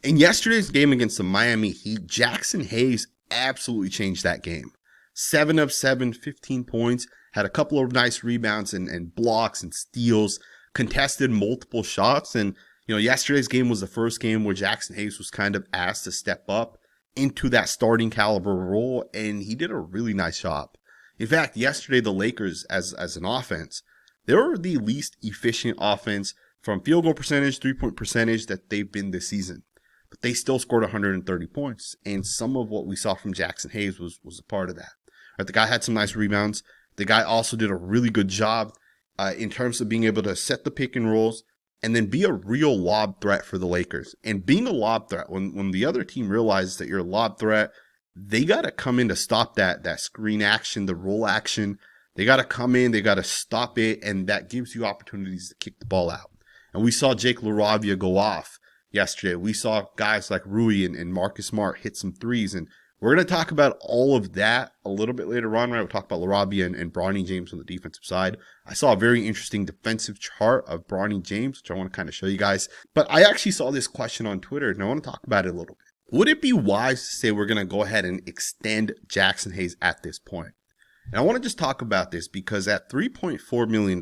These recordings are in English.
In yesterday's game against the Miami Heat, Jaxson Hayes absolutely changed that game. 7 of 7, 15 points, had a couple of nice rebounds and blocks and steals, contested multiple shots. And, yesterday's game was the first game where Jaxson Hayes was kind of asked to step up into that starting caliber role, and he did a really nice job. In fact, yesterday, the Lakers, as an offense, they were the least efficient offense from field goal percentage, 3-point percentage that they've been this season. But they still scored 130 points, and some of what we saw from Jaxson Hayes was a part of that. Right, the guy had some nice rebounds. The guy also did a really good job in terms of being able to set the pick and rolls and then be a real lob threat for the Lakers. And being a lob threat, when the other team realizes that you're a lob threat, they got to come in to stop that screen action, the roll action. They got to come in, they got to stop it, and that gives you opportunities to kick the ball out. And we saw Jake LaRavia go off yesterday. We saw guys like Rui and Marcus Smart hit some threes, and we're going to talk about all of that a little bit later on, right? We'll talk about LaRavia and Bronny James on the defensive side. I saw a very interesting defensive chart of Bronny James, which I want to kind of show you guys. But I actually saw this question on Twitter, and I want to talk about it a little bit. Would it be wise to say we're going to go ahead and extend Jaxson Hayes at this point? And I want to just talk about this because at $3.4 million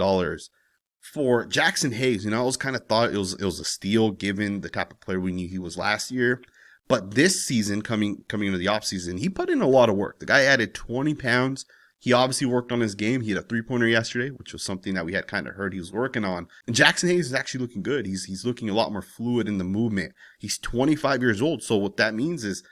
for Jaxson Hayes, I was kind of thought it was a steal given the type of player we knew he was last year. But this season, coming into the offseason, he put in a lot of work. The guy added 20 pounds. He obviously worked on his game. He had a three-pointer yesterday, which was something that we had kind of heard he was working on. And Jaxson Hayes is actually looking good. He's looking a lot more fluid in the movement. He's 25 years old, so what that means is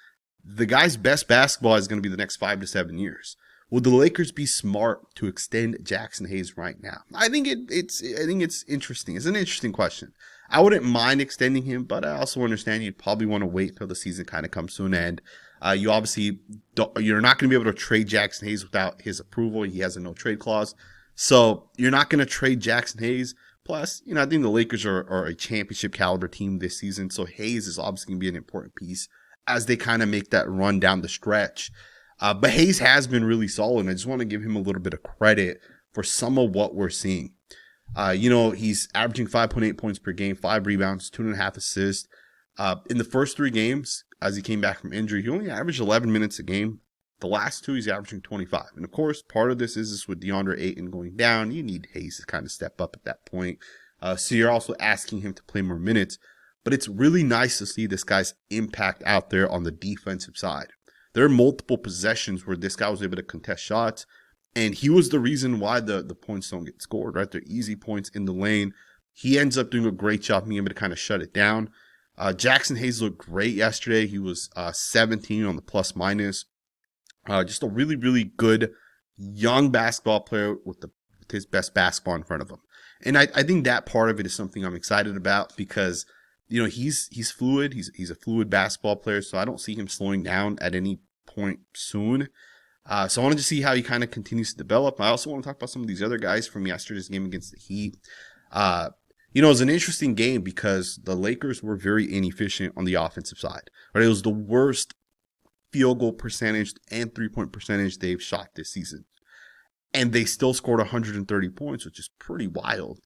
the guy's best basketball is going to be the next 5 to 7 years. Would the Lakers be smart to extend Jaxson Hayes right now? I think it's interesting. It's an interesting question. I wouldn't mind extending him, but I also understand you'd probably want to wait till the season kind of comes to an end. You're not going to be able to trade Jaxson Hayes without his approval. He has a no trade clause. So you're not going to trade Jaxson Hayes. Plus, I think the Lakers are a championship caliber team this season. So Hayes is obviously going to be an important piece as they kind of make that run down the stretch. But Hayes has been really solid, and I just want to give him a little bit of credit for some of what we're seeing. He's averaging 5.8 points per game, 5 rebounds, 2.5 assists. In the first 3 games, as he came back from injury, he only averaged 11 minutes a game. The last 2, he's averaging 25. And of course, part of this is with DeAndre Ayton going down. You need Hayes to kind of step up at that point. So you're also asking him to play more minutes. But it's really nice to see this guy's impact out there on the defensive side. There are multiple possessions where this guy was able to contest shots, and he was the reason why the points don't get scored, right? They're easy points in the lane. He ends up doing a great job being able to kind of shut it down. Jaxson Hayes looked great yesterday. He was 17 on the plus minus. Just a really, really good young basketball player with his best basketball in front of him. And I think that part of it is something I'm excited about because he's fluid. He's a fluid basketball player, so I don't see him slowing down at any point soon. So I wanted to see how he kind of continues to develop. I also want to talk about some of these other guys from yesterday's game against the Heat. It was an interesting game because the Lakers were very inefficient on the offensive side. Right? It was the worst field goal percentage and 3-point percentage they've shot this season. And they still scored 130 points, which is pretty wild.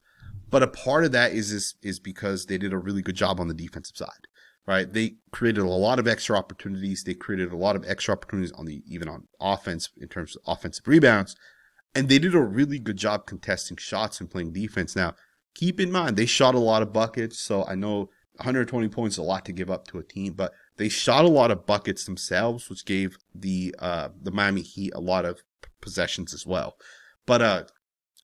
But a part of that is because they did a really good job on the defensive side, right? They created a lot of extra opportunities. They created a lot of extra opportunities even on offense in terms of offensive rebounds. And they did a really good job contesting shots and playing defense. Now, keep in mind, they shot a lot of buckets. So I know 120 points is a lot to give up to a team, but they shot a lot of buckets themselves, which gave the Miami Heat a lot of possessions as well. But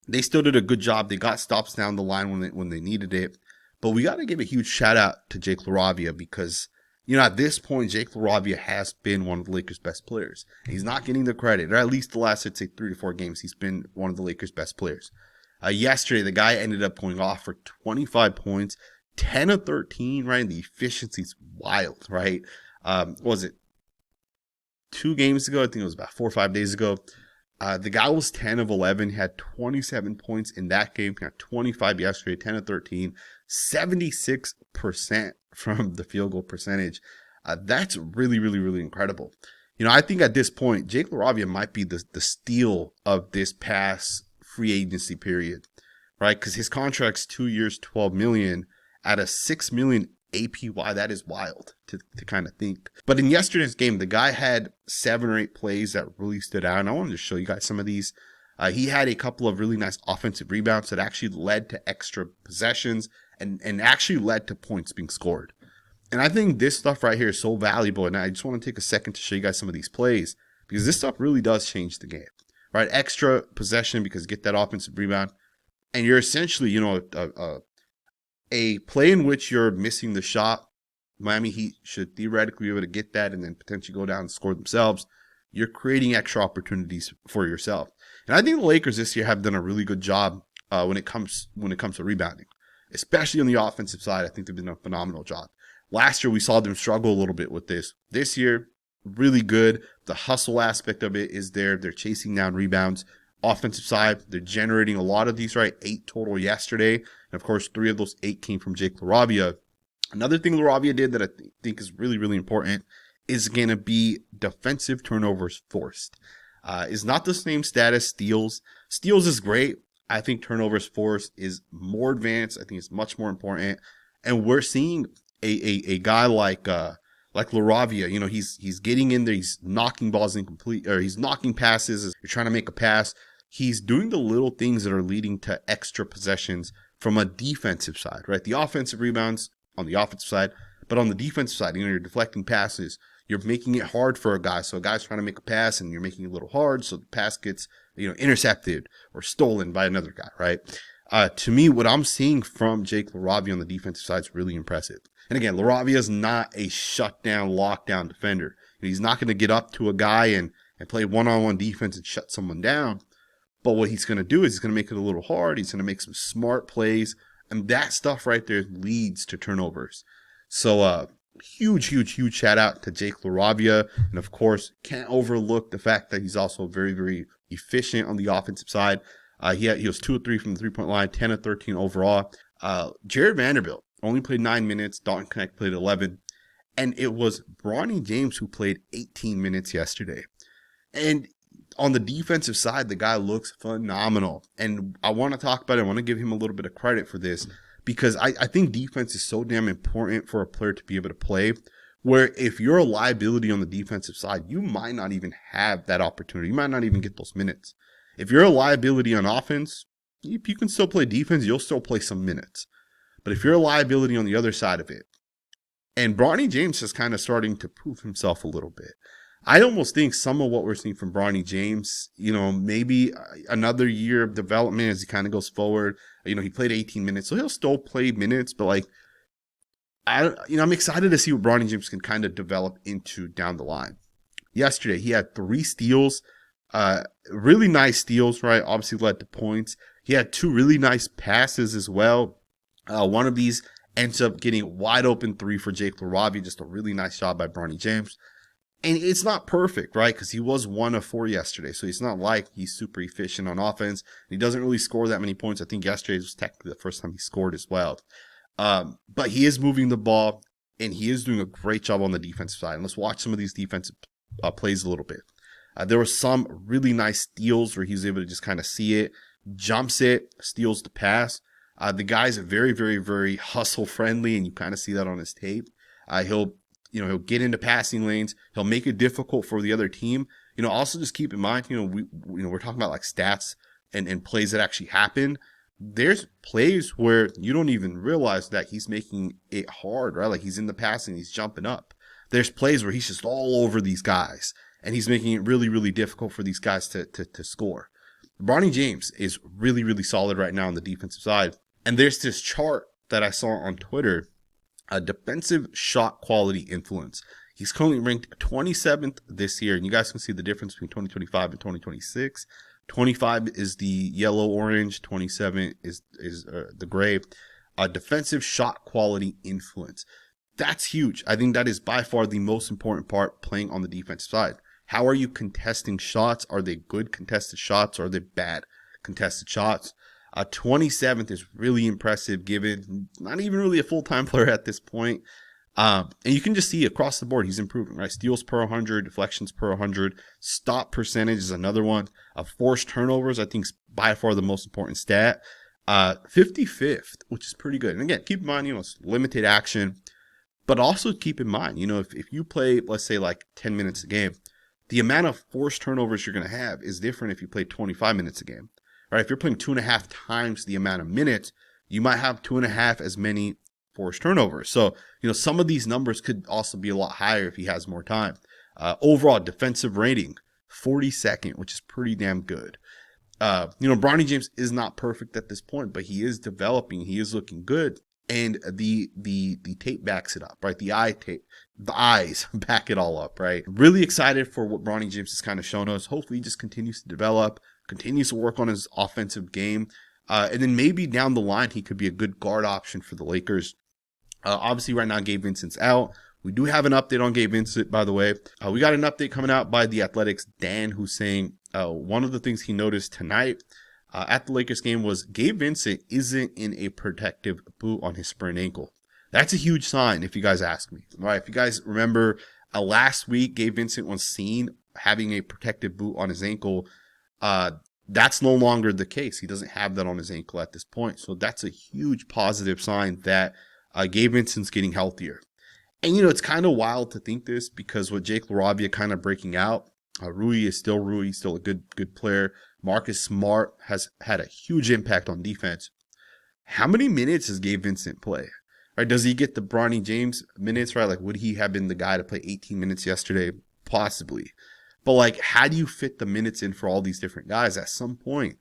they still did a good job. They got stops down the line when they needed it. But we got to give a huge shout out to Jake LaRavia because, at this point, Jake LaRavia has been one of the Lakers' best players. And he's not getting the credit, or at least the last, 3 to 4 games, he's been one of the Lakers' best players. Yesterday, the guy ended up going off for 25 points, 10 of 13, right? And the efficiency's wild, right? What was it 2 games ago? I think it was about 4 or 5 days ago. The guy was 10 of 11, had 27 points in that game, had 25 yesterday, 10 of 13, 76% from the field goal percentage. That's really, really, really incredible. I think at this point, Jake LaRavia might be the steal of this past free agency period, right? Because his contract's 2 years, $12 million at a $6 million APY. That is wild to kind of think. But in yesterday's game, the guy had 7 or 8 plays that really stood out. And I wanted to show you guys some of these. He had a couple of really nice offensive rebounds that actually led to extra possessions and actually led to points being scored. And I think this stuff right here is so valuable. And I just want to take a second to show you guys some of these plays because this stuff really does change the game, right? Extra possession because you get that offensive rebound. And you're essentially, you know, a play in which you're missing the shot. Miami Heat should theoretically be able to get that and then potentially go down and score themselves. You're creating extra opportunities for yourself. And I think the Lakers this year have done a really good job when it comes to rebounding, especially on the offensive side. I think they've done a phenomenal job. Last year, we saw them struggle a little bit with this. This year, really good. The hustle aspect of it is there. They're chasing down rebounds. Offensive side, they're generating a lot of these, right? 8 total yesterday. And of course, 3 of those 8 came from Jake LaRavia. Another thing LaRavia did that I think is really, really important is going to be defensive turnovers forced. Is not the same stat as steals. Steals is great. I think turnovers forced is more advanced. I think it's much more important. And we're seeing a guy like LaRavia, you know, he's getting in there, he's knocking balls incomplete, or he's knocking passes as you're trying to make a pass. He's doing the little things that are leading to extra possessions from a defensive side, right? The offensive rebounds on the offensive side, but on the defensive side, you know, you're deflecting passes. You're making it hard for a guy. So a guy's trying to make a pass and you're making it a little hard. So the pass gets, you know, intercepted or stolen by another guy, right? To me, what I'm seeing from Jake LaRavia on the defensive side is really impressive. And again, LaRavia is not a shutdown, lockdown defender. He's not going to get up to a guy and play one-on-one defense and shut someone down. But what he's going to do is he's going to make it a little hard. He's going to make some smart plays. And that stuff right there leads to turnovers. So, huge shout out to Jake LaRavia. And of course, can't overlook the fact that he's also very, very efficient on the offensive side. He was 2 of 3 from the 3-point line, 10 of 13 overall. Jared Vanderbilt only played 9 minutes. Dalton Knecht played 11. And it was Bronny James who played 18 minutes yesterday. And on the defensive side, the guy looks phenomenal. And I want to talk about it. I want to give him a little bit of credit for this because I think defense is so damn important for a player to be able to play, where if you're a liability on the defensive side, you might not even have that opportunity. You might not even get those minutes. If you're a liability on offense, you can still play defense. You'll still play some minutes. But if you're a liability on the other side of it, and Bronny James is kind of starting to prove himself a little bit. I almost think some of what we're seeing from Bronny James, you know, maybe another year of development as he kind of goes forward. You know, he played 18 minutes, so he'll still play minutes, but like, I'm excited to see what Bronny James can kind of develop into down the line. Yesterday, he had 3 steals, really nice steals, right? Obviously led to points. He had 2 really nice passes as well. One of these ends up getting wide open 3 for Jake LaRavia, just a really nice shot by Bronny James. And it's not perfect, right? Because he was 1 of 4 yesterday. So it's not like he's super efficient on offense. He doesn't really score that many points. I think yesterday was technically the first time he scored as well. But he is moving the ball, and he is doing a great job on the defensive side. And let's watch some of these defensive plays a little bit. There were some really nice steals where he was able to just kind of see it, jumps it, steals the pass. The guy's very, very, very hustle friendly, and you kind of see that on his tape. He'll get into passing lanes. He'll make it difficult for the other team. Also just keep in mind, we're talking about like stats and plays that actually happen. There's plays where you don't even realize that he's making it hard, right? Like he's in the passing, he's jumping up. There's plays where he's just all over these guys, and he's making it really, really difficult for these guys to score. Bronny James is really, really solid right now on the defensive side. And there's this chart that I saw on Twitter, a defensive shot quality influence. He's currently ranked 27th this year, and you guys can see the difference between 2025 and 2026. 25 is the yellow-orange, 27 is the gray. Defensive shot quality influence. That's huge. I think that is by far the most important part playing on the defensive side. How are you contesting shots? Are they good contested shots or are they bad contested shots? 27th is really impressive given not even really a full-time player at this point. And you can just see across the board, he's improving, right? Steals per 100, deflections per 100. Stop percentage is another one. Forced turnovers, I think, is by far the most important stat. 55th, which is pretty good. And again, keep in mind, it's limited action. But also keep in mind, if you play, let's say like 10 minutes a game, the amount of forced turnovers you're going to have is different if you play 25 minutes a game. Right? If you're playing 2.5 times the amount of minutes, you might have 2.5 as many forced turnovers. So, some of these numbers could also be a lot higher if he has more time. Overall defensive rating, 42nd, which is pretty damn good. Bronny James is not perfect at this point, but he is developing. He is looking good. And the tape backs it up, right? The eyes back it all up, right? Really excited for what Bronny James has kind of shown us. Hopefully he just continues to develop, continues to work on his offensive game. And then maybe down the line, he could be a good guard option for the Lakers. Obviously right now, Gabe Vincent's out. We do have an update on Gabe Vincent, by the way. We got an update coming out by the Athletics' Dan, who's saying one of the things he noticed tonight at the Lakers game was Gabe Vincent isn't in a protective boot on his sprained ankle. That's a huge sign, if you guys ask me. All right, if you guys remember, last week, Gabe Vincent was seen having a protective boot on his ankle. That's no longer the case. He doesn't have that on his ankle at this point. So that's a huge positive sign that Gabe Vincent's getting healthier. And, it's kind of wild to think this because with Jake LaRavia kind of breaking out, Rui is still Rui, still a good player. Marcus Smart has had a huge impact on defense. How many minutes does Gabe Vincent play? Right? Does he get the Bronny James minutes, right? Like, would he have been the guy to play 18 minutes yesterday? Possibly. But, like, how do you fit the minutes in for all these different guys? At some point,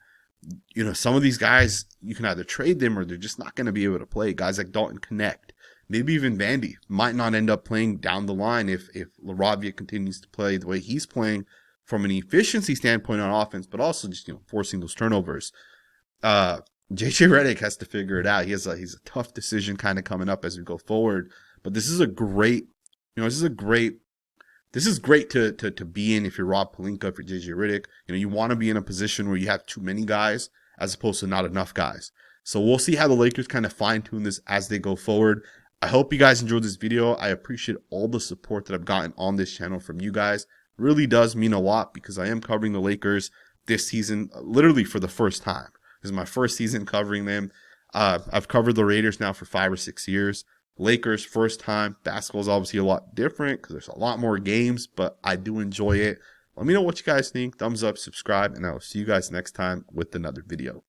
some of these guys, you can either trade them or they're just not going to be able to play. Guys like Dalton, Knecht, maybe even Vandy might not end up playing down the line if LaRavia continues to play the way he's playing from an efficiency standpoint on offense, but also just forcing those turnovers. JJ Redick has to figure it out. He's a tough decision kind of coming up as we go forward. But this is a great, this is great to be in if you're Rob Pelinka, if you're JJ Redick. You want to be in a position where you have too many guys as opposed to not enough guys. So we'll see how the Lakers kind of fine tune this as they go forward. I hope you guys enjoyed this video. I appreciate all the support that I've gotten on this channel from you guys. It really does mean a lot because I am covering the Lakers this season literally for the first time. This is my first season covering them. I've covered the Raiders now for 5 or 6 years. Lakers, first time. Basketball is obviously a lot different because there's a lot more games, but I do enjoy it. Let me know what you guys think. Thumbs up, subscribe, and I will see you guys next time with another video.